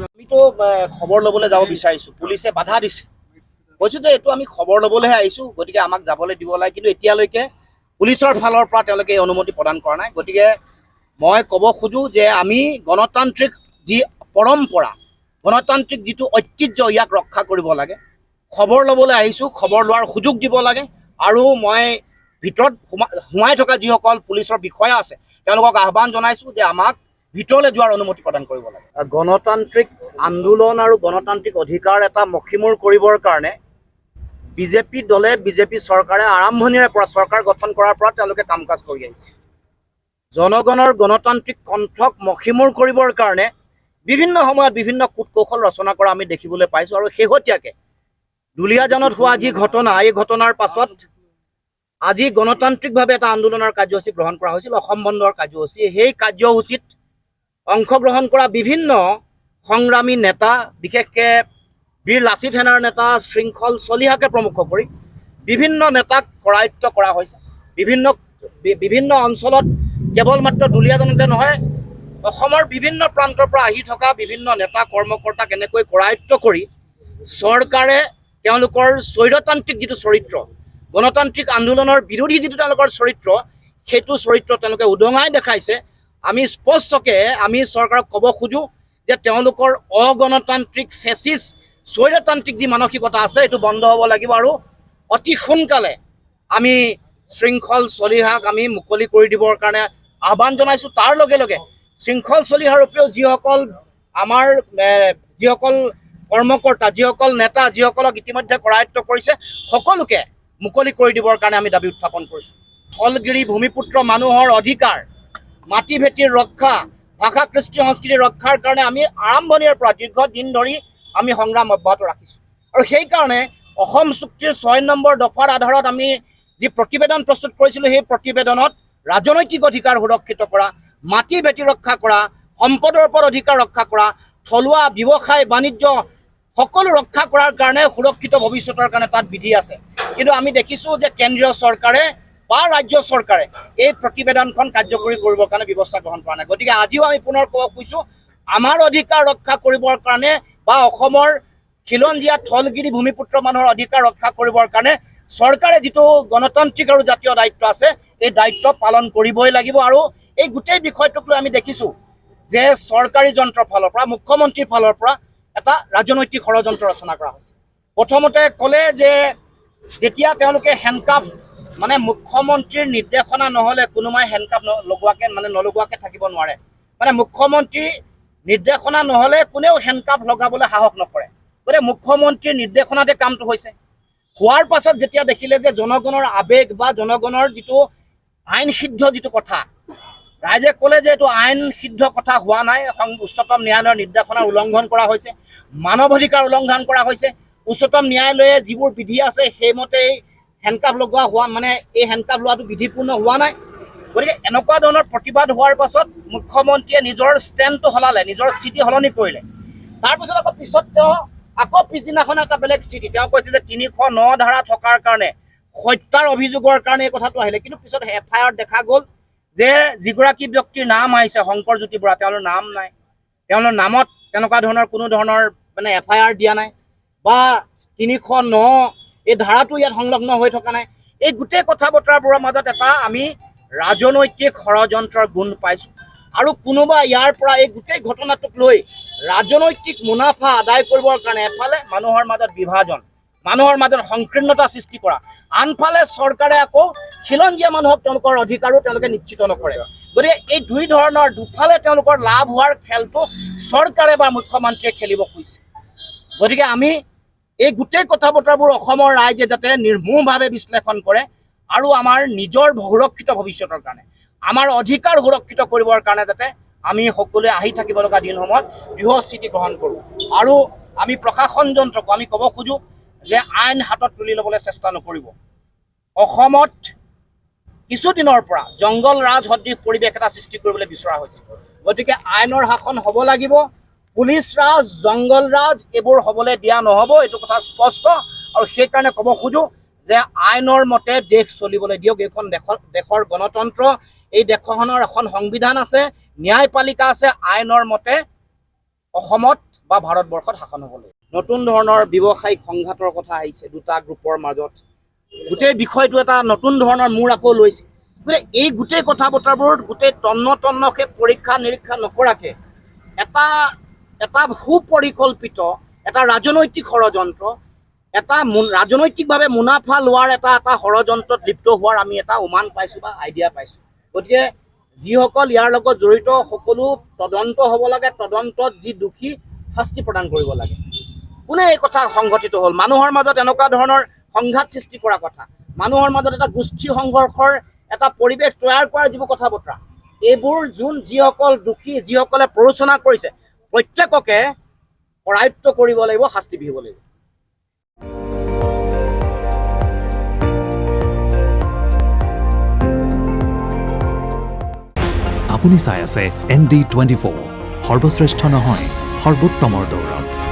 আমিতো খবৰ ল'বলৈ যাব বিচাৰিছোঁ, পুলিচে বাধা দিছে। কৈছোঁ যে এইটো আমি খবৰ ল'বলৈহে আহিছোঁ, গতিকে আমাক যাবলৈ দিব লাগে, কিন্তু এতিয়ালৈকে পুলিচৰ ফালৰ পৰা তেওঁলোকে এই অনুমতি প্ৰদান কৰা নাই। গতিকে মই ক'ব খোজোঁ যে আমি গণতান্ত্ৰিক যি পৰম্পৰা, গণতান্ত্ৰিক যিটো ঐতিহ্য, ইয়াক ৰক্ষা কৰিব লাগে। খবৰ ল'বলৈ আহিছোঁ, খবৰ লোৱাৰ সুযোগ দিব লাগে। আৰু মই ভিতৰত সোমাই থকা যিসকল পুলিচৰ বিষয়া আছে তেওঁলোকক আহ্বান জনাইছোঁ যে আমাক ভিতৰলৈ যোৱাৰ অনুমতি প্ৰদান কৰিব লাগে। গণতান্ত্ৰিক আন্দোলন আৰু গণতান্ত্ৰিক অধিকাৰ এটা মষিমূৰ কৰিবৰ কাৰণে বিজেপি দলে, বিজেপি চৰকাৰে আৰম্ভণিৰে পৰা, চৰকাৰ গঠন কৰাৰ পৰা তেওঁলোকে কাম কাজ কৰি আহিছে। জনগণৰ গণতান্ত্ৰিক কণ্ঠক মষিমূৰ কৰিবৰ কাৰণে বিভিন্ন সময়ত বিভিন্ন কূট কৌশল ৰচনা কৰা আমি দেখিবলৈ পাইছোঁ। আৰু শেহতীয়াকৈ দুলীয়াজানত হোৱা যি ঘটনা, এই ঘটনাৰ পাছত আজি গণতান্ত্ৰিকভাৱে এটা আন্দোলনৰ কাৰ্যসূচী গ্ৰহণ কৰা হৈছিল, অসম বন্ধৰ কাৰ্যসূচী। সেই কাৰ্যসূচীত অংশগ্ৰহণ কৰা বিভিন্ন সংগ্ৰামী নেতা, বিশেষকৈ বীৰ লাচিত সেনাৰ নেতা শৃংখল চলিহাকে প্ৰমুখ কৰি বিভিন্ন নেতাক কৰায়ত্ব কৰা হৈছে। বিভিন্ন অঞ্চলত, কেৱল মাত্ৰ দুলীয়াজানতে নহয়, অসমৰ বিভিন্ন প্ৰান্তৰ পৰা আহি থকা বিভিন্ন নেতা কৰ্মকৰ্তাক এনেকৈ কৰায়ত্ব কৰি চৰকাৰে তেওঁলোকৰ স্বৈৰতান্ত্ৰিক যিটো চৰিত্ৰ, গণতান্ত্ৰিক আন্দোলনৰ বিৰোধী যিটো তেওঁলোকৰ চৰিত্ৰ, সেইটো চৰিত্ৰ তেওঁলোকে উদঙাই দেখাইছে। আমি স্পষ্টকৈ আমি চৰকাৰক ক'ব খোজোঁ যে তেওঁলোকৰ অগণতান্ত্ৰিক ফেচিষ্ট স্বৈৰতান্ত্ৰিক যি মানসিকতা আছে, এইটো বন্ধ হ'ব লাগিব। আৰু অতি সোনকালে আমি শৃংখল চলিহাক আমি মুকলি কৰি দিবৰ কাৰণে আহ্বান জনাইছোঁ। তাৰ লগে লগে শৃংখল চলিহাৰ উপৰিও যিসকল আমাৰ যিসকল কৰ্মকৰ্তা, যিসকল নেতা, যিসকলক ইতিমধ্যে কৰায়ত্ব কৰিছে, সকলোকে মুকলি কৰি দিবৰ কাৰণে আমি দাবী উত্থাপন কৰিছোঁ। থলগিৰি ভূমিপুত্ৰ মানুহৰ অধিকাৰ, মাটি ভেটিৰ ৰক্ষা, ভাষা কৃষ্টি সংস্কৃতিৰ ৰক্ষাৰ কাৰণে আমি আৰম্ভণিৰ পৰা দীৰ্ঘদিন ধৰি আমি সংগ্ৰাম অব্যাহত ৰাখিছোঁ। আৰু সেইকাৰণে অসম চুক্তিৰ 6 নম্বৰ দফাৰ আধাৰত আমি যি প্ৰতিবেদন প্ৰস্তুত কৰিছিলোঁ, সেই প্ৰতিবেদনত ৰাজনৈতিক অধিকাৰ সুৰক্ষিত কৰা, মাটি ভেটি ৰক্ষা কৰা, সম্পদৰ ওপৰত অধিকাৰ ৰক্ষা কৰা, থলুৱা ব্যৱসায় বাণিজ্য সকলো ৰক্ষা কৰাৰ কাৰণে সুৰক্ষিত ভৱিষ্যতৰ কাৰণে তাত বিধি আছে। কিন্তু আমি দেখিছোঁ যে কেন্দ্ৰীয় চৰকাৰে বা ৰাজ্য চৰকাৰে এই প্ৰতিবেদনখন কাৰ্যকৰী কৰিবৰ কাৰণে ব্যৱস্থা গ্ৰহণ কৰা নাই। গতিকে আজিও আমি পুনৰ ক'ব খুজিছোঁ, আমাৰ অধিকাৰ ৰক্ষা কৰিবৰ কাৰণে বা অসমৰ খিলঞ্জীয়া থলগিৰি ভূমিপুত্ৰ মানুহৰ অধিকাৰ ৰক্ষা কৰিবৰ কাৰণে চৰকাৰে যিটো গণতান্ত্ৰিক আৰু জাতীয় দায়িত্ব আছে, এই দায়িত্ব পালন কৰিবই লাগিব। আৰু এই গোটেই বিষয়টোক লৈ আমি দেখিছোঁ যে চৰকাৰী যন্ত্ৰৰ ফালৰ পৰা, মুখ্যমন্ত্ৰীৰ ফালৰ পৰা এটা ৰাজনৈতিক ষড়যন্ত্ৰ ৰচনা কৰা হৈছে। প্ৰথমতে ক'লে যে যেতিয়া তেওঁলোকে হেণ্ডকাফ, মানে মুখ্যমন্ত্ৰীৰ নিৰ্দেশনা নহ'লে কোনোবাই হেণ্ডকাফ নলগোৱাকৈ থাকিব নোৱাৰে। মানে মুখ্যমন্ত্ৰীৰ নিৰ্দেশনা নহ'লে কোনেও হেণ্ডকাফ লগাবলৈ সাহস নকৰে। গতিকে মুখ্যমন্ত্ৰীৰ নিৰ্দেশনাতে কামটো হৈছে। হোৱাৰ পাছত যেতিয়া দেখিলে যে জনগণৰ আৱেগ বা জনগণৰ যিটো আইন সিদ্ধ যিটো কথা, ৰাইজে ক'লে যে এইটো আইন সিদ্ধ কথা হোৱা নাই, উচ্চতম ন্যায়ালয়ৰ নিৰ্দেশনা উলংঘন কৰা হৈছে, মানৱ অধিকাৰ উলংঘন কৰা হৈছে। উচ্চতম ন্যায়ালয়ে যিবোৰ বিধি আছে সেইমতে হেণ্ডকাফ লগোৱা হোৱা, মানে এই হেণ্ডকাফ লোৱাটো বিধিপূৰ্ণ হোৱা নাই। গতিকে এনেকুৱা ধৰণৰ প্ৰতিবাদ হোৱাৰ পাছত মুখ্যমন্ত্ৰীয়ে নিজৰ ষ্টেণ্ডটো সলালে, নিজৰ স্থিতি সলনি কৰিলে। তাৰপিছত তেওঁ আকৌ পিছদিনাখন এটা বেলেগ স্থিতি, তেওঁ কৈছে যে 309 ধাৰা থকাৰ কাৰণে, হত্যাৰ অভিযোগৰ কাৰণে এই কথাটো আহিলে। কিন্তু পিছত FIR দেখা গ'ল যে যিগৰাকী ব্যক্তিৰ নাম আহিছে, শংকৰজ্যোতি বৰা, তেওঁলোকৰ নাম নাই। তেওঁলোকৰ নামত তেনেকুৱা ধৰণৰ কোনো ধৰণৰ মানে FIR দিয়া নাই বা 309 এই ধাৰাটো ইয়াত সংলগ্ন হৈ থকা নাই। এই গোটেই কথা বতৰাবোৰৰ মাজত এটা আমি ৰাজনৈতিক ষড়যন্ত্ৰৰ গুণ পাইছোঁ। আৰু কোনোবা ইয়াৰ পৰা এই গোটেই ঘটনাটোক লৈ ৰাজনৈতিক মুনাফা আদায় কৰিবৰ কাৰণে এফালে মানুহৰ মাজত বিভাজন, মানুহৰ মাজত সংকীৰ্ণতা সৃষ্টি কৰা, আনফালে চৰকাৰে আকৌ খিলঞ্জীয়া মানুহক তেওঁলোকৰ অধিকাৰো তেওঁলোকে নিশ্চিত নকৰে। গতিকে এই দুফালে তেওঁলোকৰ লাভ হোৱাৰ খেলটো চৰকাৰে বা মুখ্যমন্ত্ৰীয়ে খেলিব খুজিছে। গতিকে আমি এই গোটেই কথা বতৰাবোৰ অসমৰ ৰাইজে যাতে নিৰ্মূলভাৱে বিশ্লেষণ কৰে আৰু আমাৰ নিজৰ সুৰক্ষিত ভৱিষ্যতৰ কাৰণে, আমাৰ অধিকাৰ সুৰক্ষিত কৰিবৰ কাৰণে যাতে আমি সকলোৱে আহি থাকিব লগা দিনসমূহত দৃঢ়স্থিতি গ্ৰহণ কৰোঁ। আৰু আমি প্ৰশাসন যন্ত্ৰকো আমি ক'ব খোজোঁ যে আইন হাতত তুলি ল'বলৈ চেষ্টা নকৰিব। অসমত কিছুদিনৰ পৰা জংগল ৰাজ সদৃশ পৰিৱেশ এটা সৃষ্টি কৰিবলৈ বিচৰা হৈছে। গতিকে আইনৰ শাসন হ'ব লাগিব, পুলিচ ৰাজ, জংগল ৰাজ এইবোৰ হ'বলৈ দিয়া নহ'ব, এইটো কথা স্পষ্ট। আৰু সেইকাৰণে ক'ব খোজোঁ যে আইনৰ মতে দেশ চলিবলৈ দিয়ক। এইখন দেশৰ গণতন্ত্ৰ, এই দেশখনৰ এখন সংবিধান আছে, ন্যায়পালিকা আছে, আইনৰ মতে অসমত বা ভাৰতবৰ্ষত শাসন হ'ব লাগে। নতুন ধৰণৰ ব্যৱসায়িক সংঘাতৰ কথা আহিছে দুটা গ্ৰুপৰ মাজত। গোটেই বিষয়টো এটা নতুন ধৰণৰ মূৰ আকৌ লৈছে। গতিকে এই গোটেই কথা বতৰাবোৰ গোটেই তন্নকে পৰীক্ষা নিৰীক্ষা নকৰাকৈ এটা সুপৰিকল্পিত এটা ৰাজনৈতিক ষড়যন্ত্ৰ, এটা ৰাজনৈতিকভাৱে মুনাফা লোৱাৰ এটা ষড়যন্ত্ৰত লিপ্ত হোৱাৰ আমি এটা উমান পাইছোঁ বা আইডিয়া পাইছোঁ। গতিকে যিসকল ইয়াৰ লগত জড়িত সকলো তদন্ত হ'ব লাগে, তদন্তত যি দোষী শাস্তি প্ৰদান কৰিব লাগে। কোনে এই কথা সংঘটিত হ'ল? মানুহৰ মাজত এনেকুৱা ধৰণৰ সংঘাত সৃষ্টি কৰা কথা, মানুহৰ মাজত এটা গোষ্ঠী সংঘৰ্ষৰ এটা পৰিৱেশ তৈয়াৰ কৰাৰ যিবোৰ কথা বতৰা, এইবোৰ যিসকল দোষী, যিসকলে প্ৰৰোচনা কৰিছে, প্ৰত্যেককে কৰায়ত্ব কৰিব লাগিব, শাস্তি বিহিব লাগিব। আপুনি চাই আছে ND24, সৰ্বশ্ৰেষ্ঠ নহয়, সৰ্বোত্তমৰ দৌৰত।